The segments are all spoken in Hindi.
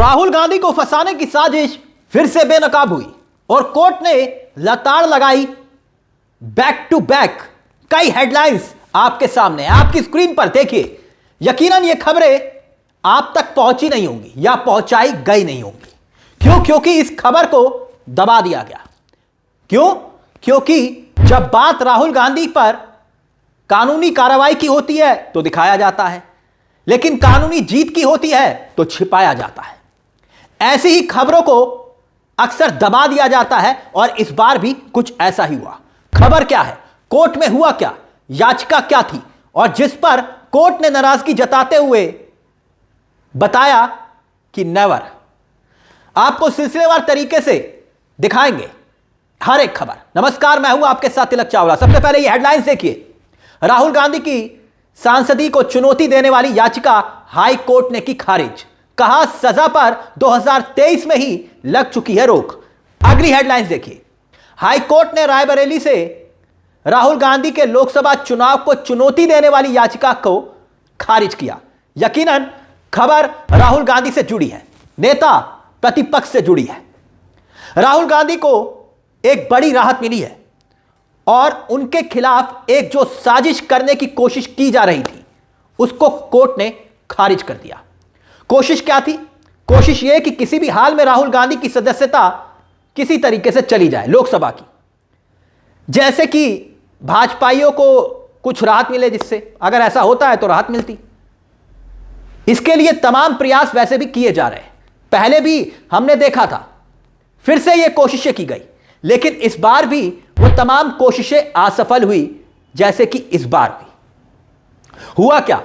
राहुल गांधी को फंसाने की साजिश फिर से बेनकाब हुई और कोर्ट ने लताड़ लगाई। बैक टू बैक कई हेडलाइंस आपके सामने, आपकी स्क्रीन पर देखिए। यकीनन ये खबरें आप तक पहुंची नहीं होंगी या पहुंचाई गई नहीं होंगी। क्यों? क्योंकि इस खबर को दबा दिया गया। क्यों? क्योंकि जब बात राहुल गांधी पर कानूनी कार्रवाई की होती है तो दिखाया जाता है, लेकिन कानूनी जीत की होती है तो छिपाया जाता है। ऐसी ही खबरों को अक्सर दबा दिया जाता है और इस बार भी कुछ ऐसा ही हुआ। खबर क्या है? कोर्ट में हुआ क्या? याचिका क्या थी? और जिस पर कोर्ट ने नाराजगी जताते हुए बताया कि नेवर। आपको सिलसिलेवार तरीके से दिखाएंगे हर एक खबर। नमस्कार, मैं हूं आपके साथ तिलक चावला। सबसे पहले ये हेडलाइंस देखिए। राहुल गांधी की सांसदी को चुनौती देने वाली याचिका हाई कोर्ट ने की खारिज। कहा सजा पर 2023 में ही लग चुकी है रोक। अगली हेडलाइंस देखिए। हाई कोर्ट ने रायबरेली से राहुल गांधी के लोकसभा चुनाव को चुनौती देने वाली याचिका को खारिज किया। यकीनन खबर राहुल गांधी से जुड़ी है, नेता प्रतिपक्ष से जुड़ी है। राहुल गांधी को एक बड़ी राहत मिली है और उनके खिलाफ एक जो साजिश करने की कोशिश की जा रही थी उसको कोर्ट ने खारिज कर दिया। कोशिश क्या थी? कोशिश यह कि किसी भी हाल में राहुल गांधी की सदस्यता किसी तरीके से चली जाए लोकसभा की, जैसे कि भाजपाइयों को कुछ राहत मिले, जिससे अगर ऐसा होता है तो राहत मिलती। इसके लिए तमाम प्रयास वैसे भी किए जा रहे हैं, पहले भी हमने देखा था, फिर से यह कोशिशें की गई, लेकिन इस बार भी वो तमाम कोशिशें असफल हुई जैसे कि इस बार हुई। हुआ क्या?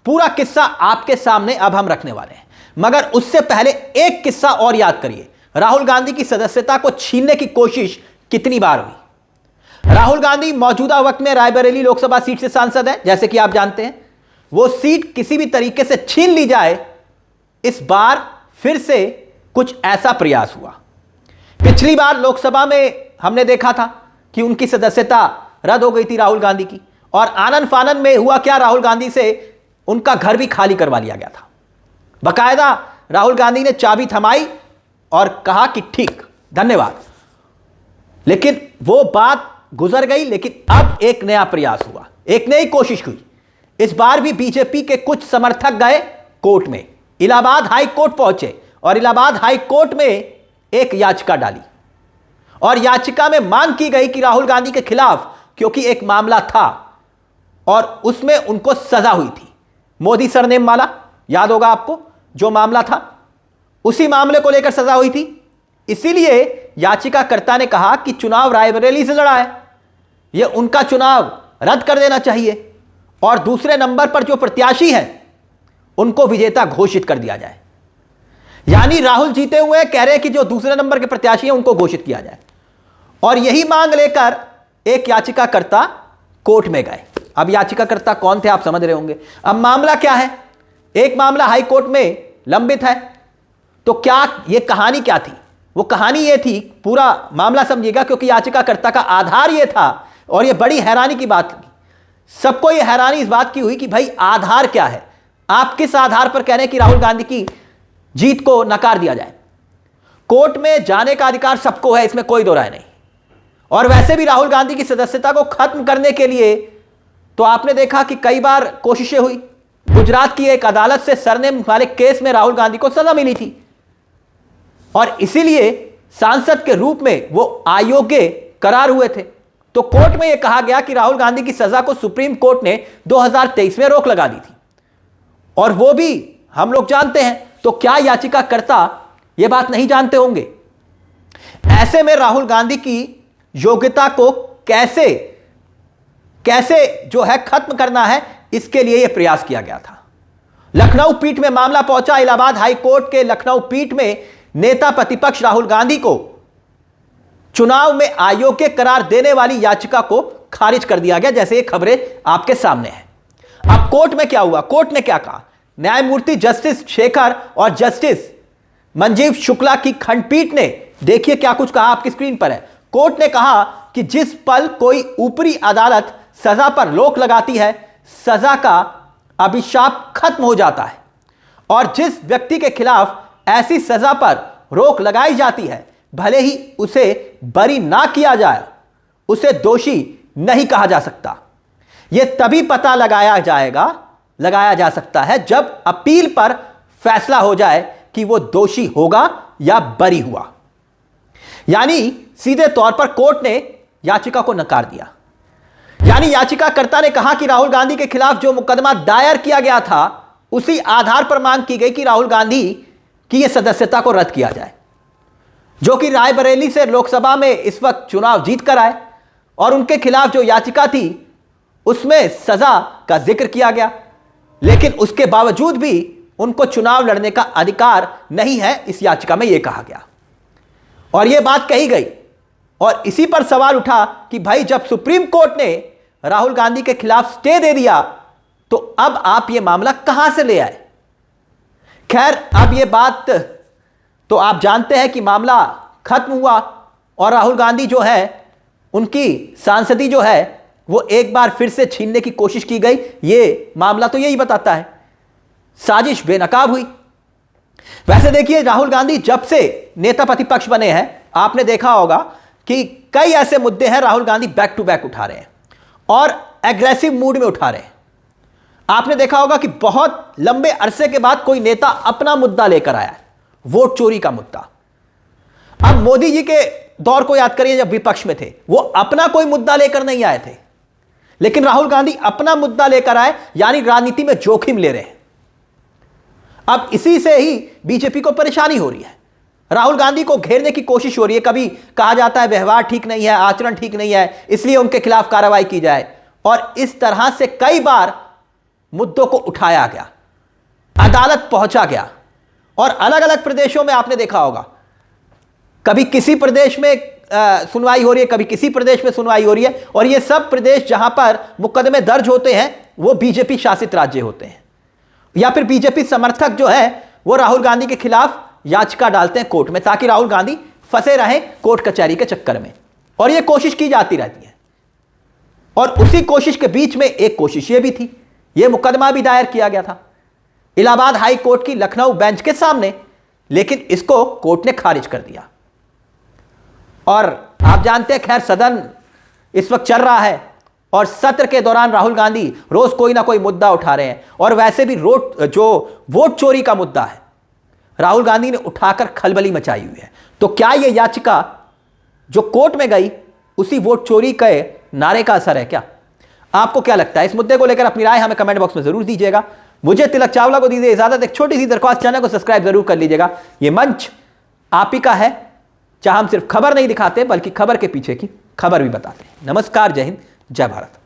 पूरा किस्सा आपके सामने अब हम रखने वाले हैं, मगर उससे पहले एक किस्सा और याद करिए। राहुल गांधी की सदस्यता को छीनने की कोशिश कितनी बार हुई? राहुल गांधी मौजूदा वक्त में रायबरेली लोकसभा सीट से सांसद है, जैसे कि आप जानते हैं। वो सीट किसी भी तरीके से छीन ली जाए, इस बार फिर से कुछ ऐसा प्रयास हुआ। पिछली बार लोकसभा में हमने देखा था कि उनकी सदस्यता रद्द हो गई थी राहुल गांधी की, और आनन फानन में हुआ क्या? राहुल गांधी से उनका घर भी खाली करवा लिया गया था। बकायदा राहुल गांधी ने चाबी थमाई और कहा कि ठीक, धन्यवाद। लेकिन वो बात गुजर गई। लेकिन अब एक नया प्रयास हुआ, एक नई कोशिश हुई। इस बार भी बीजेपी के कुछ समर्थक गए कोर्ट में, इलाहाबाद हाई कोर्ट पहुंचे और इलाहाबाद हाई कोर्ट में एक याचिका डाली। और याचिका में मांग की गई कि राहुल गांधी के खिलाफ, क्योंकि एक मामला था और उसमें उनको सजा हुई थी, मोदी सरनेम वाला, याद होगा आपको जो मामला था, उसी मामले को लेकर सजा हुई थी। इसीलिए याचिकाकर्ता ने कहा कि चुनाव रायबरेली से लड़ा है, यह उनका चुनाव रद्द कर देना चाहिए और दूसरे नंबर पर जो प्रत्याशी है उनको विजेता घोषित कर दिया जाए। यानी राहुल जीते हुए कह रहे हैं कि जो दूसरे नंबर के प्रत्याशी हैं उनको घोषित किया जाए। और यही मांग लेकर एक याचिकाकर्ता कोर्ट में गए। अब याचिकाकर्ता कौन थे आप समझ रहे होंगे। अब मामला क्या है? एक मामला हाई कोर्ट में लंबित है। तो क्या यह कहानी क्या थी? वो कहानी यह थी, पूरा मामला समझिएगा, क्योंकि याचिकाकर्ता का आधार यह था और यह बड़ी हैरानी की बात लगी। सबको यह हैरानी इस बात की हुई कि भाई आधार क्या है? आप किस आधार पर कह रहे हैं कि राहुल गांधी की जीत को नकार दिया जाए? कोर्ट में जाने का अधिकार सबको है, इसमें कोई दो राय नहीं। और वैसे भी राहुल गांधी की सदस्यता को खत्म करने के लिए तो आपने देखा कि कई बार कोशिशें हुई। गुजरात की एक अदालत से सरनेम वाले केस में राहुल गांधी को सजा मिली थी और इसीलिए सांसद के रूप में वो अयोग्य करार हुए थे। तो कोर्ट में यह कहा गया कि राहुल गांधी की सजा को सुप्रीम कोर्ट ने 2023 में रोक लगा दी थी, और वो भी हम लोग जानते हैं। तो क्या याचिकाकर्ता यह बात नहीं जानते होंगे? ऐसे में राहुल गांधी की योग्यता को कैसे जो है खत्म करना है, इसके लिए यह प्रयास किया गया था। लखनऊ पीठ में मामला पहुंचा। इलाहाबाद हाई कोर्ट के लखनऊ पीठ में नेता प्रतिपक्ष राहुल गांधी को चुनाव में अयोग्य करार देने वाली याचिका को खारिज कर दिया गया, जैसे ये खबरें आपके सामने हैं। अब कोर्ट में क्या हुआ? कोर्ट ने क्या कहा? न्यायमूर्ति जस्टिस शेखर और जस्टिस मंजीव शुक्ला की खंडपीठ ने देखिए क्या कुछ कहा, आपकी स्क्रीन पर है। कोर्ट ने कहा कि जिस पल कोई ऊपरी अदालत सजा पर रोक लगाती है, सजा का अभिशाप खत्म हो जाता है और जिस व्यक्ति के खिलाफ ऐसी सजा पर रोक लगाई जाती है, भले ही उसे बरी ना किया जाए, उसे दोषी नहीं कहा जा सकता। यह तभी पता लगाया जा सकता है जब अपील पर फैसला हो जाए कि वो दोषी होगा या बरी हुआ। यानी सीधे तौर पर कोर्ट ने याचिका को नकार दिया। यानी याचिकाकर्ता ने कहा कि राहुल गांधी के खिलाफ जो मुकदमा दायर किया गया था, उसी आधार पर मांग की गई कि राहुल गांधी की यह सदस्यता को रद्द किया जाए, जो कि रायबरेली से लोकसभा में इस वक्त चुनाव जीत कर आए, और उनके खिलाफ जो याचिका थी उसमें सजा का जिक्र किया गया, लेकिन उसके बावजूद भी उनको चुनाव लड़ने का अधिकार नहीं है, इस याचिका में यह कहा गया और यह बात कही गई। और इसी पर सवाल उठा कि भाई, जब सुप्रीम कोर्ट ने राहुल गांधी के खिलाफ स्टे दे दिया तो अब आप यह मामला कहां से ले आए। खैर, अब यह बात तो आप जानते हैं कि मामला खत्म हुआ और राहुल गांधी जो है, उनकी सांसदी जो है, वो एक बार फिर से छीनने की कोशिश की गई। ये मामला तो यही बताता है, साजिश बेनकाब हुई। वैसे देखिए, राहुल गांधी जब से नेता प्रतिपक्ष बने हैं, आपने देखा होगा कि कई ऐसे मुद्दे हैं Rahul Gandhi back to back उठा रहे हैं और एग्रेसिव मूड में उठा रहे हैं। आपने देखा होगा कि बहुत लंबे अरसे के बाद कोई नेता अपना मुद्दा लेकर आया है, वोट चोरी का मुद्दा। अब मोदी जी के दौर को याद करिए, जब विपक्ष में थे, वो अपना कोई मुद्दा लेकर नहीं आए थे, लेकिन राहुल गांधी अपना मुद्दा लेकर आए, यानी राजनीति में जोखिम ले रहे हैं। अब इसी से ही बीजेपी को परेशानी हो रही है, राहुल गांधी को घेरने की कोशिश हो रही है। कभी कहा जाता है व्यवहार ठीक नहीं है, आचरण ठीक नहीं है, इसलिए उनके खिलाफ कार्रवाई की जाए, और इस तरह से कई बार मुद्दों को उठाया गया, अदालत पहुंचा गया। और अलग अलग प्रदेशों में आपने देखा होगा, कभी किसी प्रदेश में सुनवाई हो रही है, कभी किसी प्रदेश में सुनवाई हो रही है, और ये सब प्रदेश जहां पर मुकदमे दर्ज होते हैं वो बीजेपी शासित राज्य होते हैं, या फिर बीजेपी समर्थक जो है वो राहुल गांधी के खिलाफ याचिका डालते हैं कोर्ट में, ताकि राहुल गांधी फंसे रहें कोर्ट कचहरी के चक्कर में। और यह कोशिश की जाती रहती है। और उसी कोशिश के बीच में एक कोशिश यह भी थी, यह मुकदमा भी दायर किया गया था इलाहाबाद हाई कोर्ट की लखनऊ बेंच के सामने, लेकिन इसको कोर्ट ने खारिज कर दिया। और आप जानते हैं, खैर, सदन इस वक्त चल रहा है और सत्र के दौरान राहुल गांधी रोज कोई ना कोई मुद्दा उठा रहे हैं, और वैसे भी जो वोट चोरी का मुद्दा है, राहुल गांधी ने उठाकर खलबली मचाई हुई है। तो क्या यह याचिका जो कोर्ट में गई उसी वोट चोरी के नारे का असर है क्या? आपको क्या लगता है? इस मुद्दे को लेकर अपनी राय हमें कमेंट बॉक्स में जरूर दीजिएगा। मुझे तिलक चावला को दीजिए इजाजत। एक छोटी सी दरख्वास्त, चैनल को सब्सक्राइब जरूर कर लीजिएगा। यह मंच आप ही का है, जहां हम सिर्फ खबर नहीं दिखाते बल्कि खबर के पीछे की खबर भी बताते हैं। नमस्कार, जय हिंद, जय भारत।